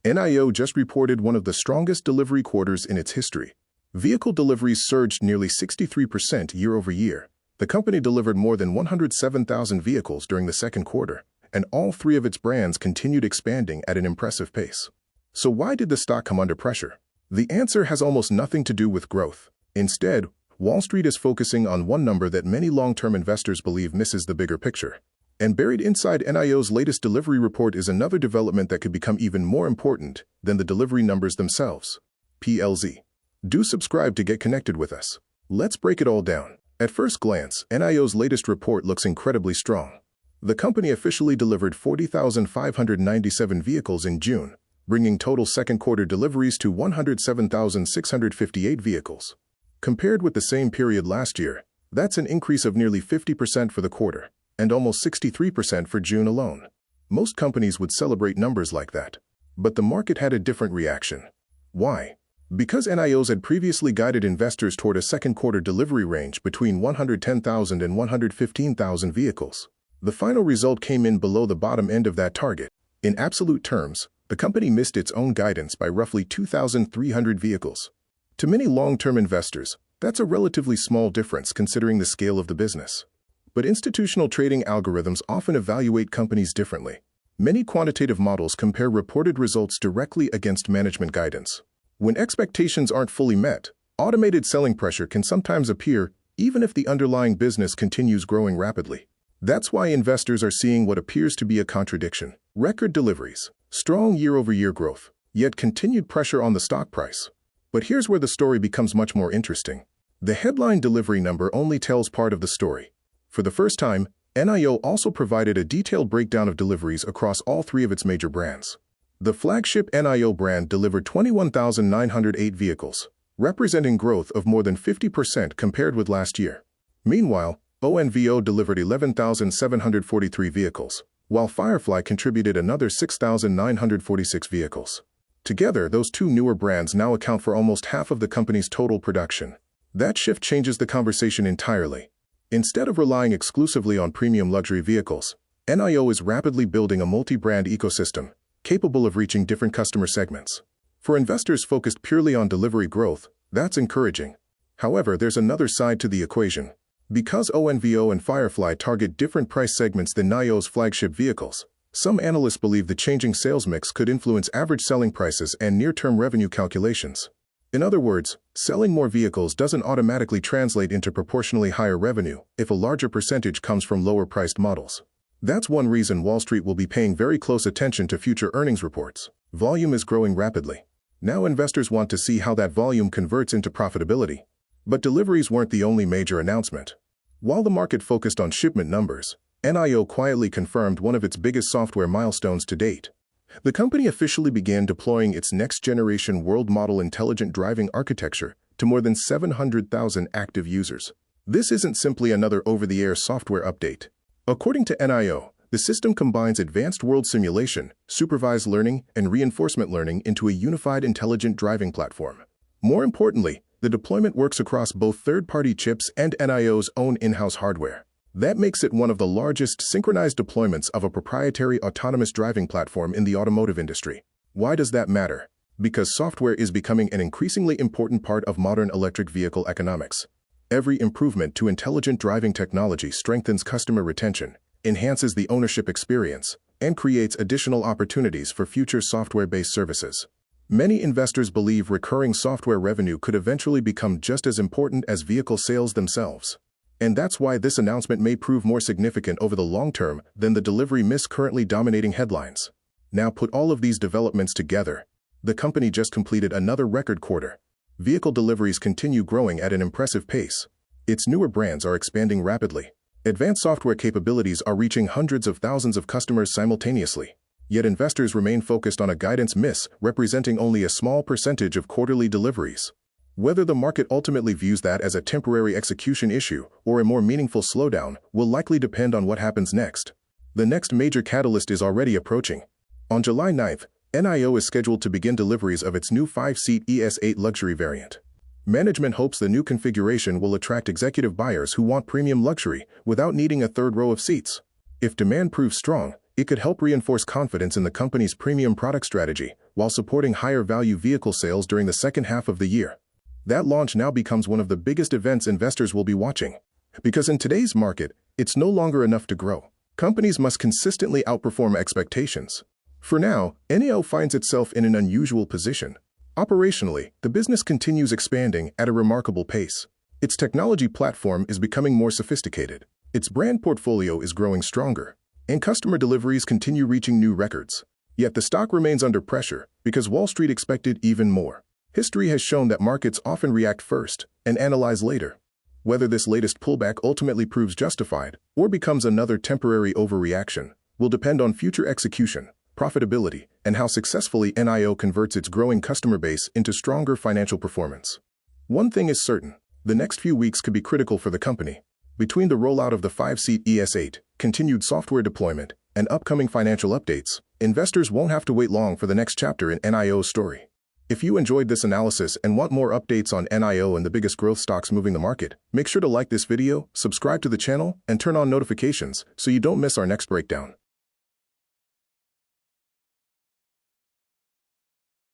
NIO just reported one of the strongest delivery quarters in its history. Vehicle deliveries surged nearly 63% year-over-year. The company delivered more than 107,000 vehicles during the second quarter, and all three of its brands continued expanding at an impressive pace. So why did the stock come under pressure? The answer has almost nothing to do with growth. Instead, Wall Street is focusing on one number that many long-term investors believe misses the bigger picture. And buried inside NIO's latest delivery report is another development that could become even more important than the delivery numbers themselves. PLZ. Do subscribe to get connected with us. Let's break it all down. At first glance, NIO's latest report looks incredibly strong. The company officially delivered 40,597 vehicles in June, bringing total second-quarter deliveries to 107,658 vehicles. Compared with the same period last year, that's an increase of nearly 50% for the quarter, and almost 63% for June alone. Most companies would celebrate numbers like that. But the market had a different reaction. Why? Because NIOs had previously guided investors toward a second-quarter delivery range between 110,000 and 115,000 vehicles. The final result came in below the bottom end of that target. In absolute terms, the company missed its own guidance by roughly 2,300 vehicles. To many long-term investors, that's a relatively small difference considering the scale of the business. But institutional trading algorithms often evaluate companies differently. Many quantitative models compare reported results directly against management guidance. When expectations aren't fully met, automated selling pressure can sometimes appear even if the underlying business continues growing rapidly. That's why investors are seeing what appears to be a contradiction. Record deliveries, strong year-over-year growth, yet continued pressure on the stock price. But here's where the story becomes much more interesting. The headline delivery number only tells part of the story. For the first time, NIO also provided a detailed breakdown of deliveries across all three of its major brands. The flagship NIO brand delivered 21,908 vehicles, representing growth of more than 50% compared with last year. Meanwhile, ONVO delivered 11,743 vehicles, while Firefly contributed another 6,946 vehicles. Together, those two newer brands now account for almost half of the company's total production. That shift changes the conversation entirely. Instead of relying exclusively on premium luxury vehicles, NIO is rapidly building a multi-brand ecosystem, capable of reaching different customer segments. For investors focused purely on delivery growth, that's encouraging. However, there's another side to the equation. Because ONVO and Firefly target different price segments than NIO's flagship vehicles, some analysts believe the changing sales mix could influence average selling prices and near-term revenue calculations. In other words, selling more vehicles doesn't automatically translate into proportionally higher revenue if a larger percentage comes from lower-priced models. That's one reason Wall Street will be paying very close attention to future earnings reports. Volume is growing rapidly. Now investors want to see how that volume converts into profitability. But deliveries weren't the only major announcement. While the market focused on shipment numbers, NIO quietly confirmed one of its biggest software milestones to date. The company officially began deploying its next-generation world model intelligent driving architecture to more than 700,000 active users. This isn't simply another over-the-air software update. According to NIO, the system combines advanced world simulation, supervised learning, and reinforcement learning into a unified intelligent driving platform. More importantly, the deployment works across both third-party chips and NIO's own in-house hardware. That makes it one of the largest synchronized deployments of a proprietary autonomous driving platform in the automotive industry. Why does that matter? Because software is becoming an increasingly important part of modern electric vehicle economics. Every improvement to intelligent driving technology strengthens customer retention, enhances the ownership experience, and creates additional opportunities for future software-based services. Many investors believe recurring software revenue could eventually become just as important as vehicle sales themselves. And that's why this announcement may prove more significant over the long term than the delivery miss currently dominating headlines. Now put all of these developments together. The company just completed another record quarter. Vehicle deliveries continue growing at an impressive pace. Its newer brands are expanding rapidly. Advanced software capabilities are reaching hundreds of thousands of customers simultaneously. Yet investors remain focused on a guidance miss representing only a small percentage of quarterly deliveries. Whether the market ultimately views that as a temporary execution issue or a more meaningful slowdown will likely depend on what happens next. The next major catalyst is already approaching. On July 9th, NIO is scheduled to begin deliveries of its new 5-seat ES8 luxury variant. Management hopes the new configuration will attract executive buyers who want premium luxury without needing a third row of seats. If demand proves strong, it could help reinforce confidence in the company's premium product strategy while supporting higher value vehicle sales during the second half of the year. That launch now becomes one of the biggest events investors will be watching. Because in today's market, it's no longer enough to grow. Companies must consistently outperform expectations. For now, NIO finds itself in an unusual position. Operationally, the business continues expanding at a remarkable pace. Its technology platform is becoming more sophisticated. Its brand portfolio is growing stronger, and customer deliveries continue reaching new records. Yet the stock remains under pressure because Wall Street expected even more. History has shown that markets often react first and analyze later. Whether this latest pullback ultimately proves justified or becomes another temporary overreaction will depend on future execution, profitability, and how successfully NIO converts its growing customer base into stronger financial performance. One thing is certain: the next few weeks could be critical for the company. Between the rollout of the 5-seat ES8, continued software deployment, and upcoming financial updates, investors won't have to wait long for the next chapter in NIO's story. If you enjoyed this analysis and want more updates on NIO and the biggest growth stocks moving the market, make sure to like this video, subscribe to the channel, and turn on notifications so you don't miss our next breakdown.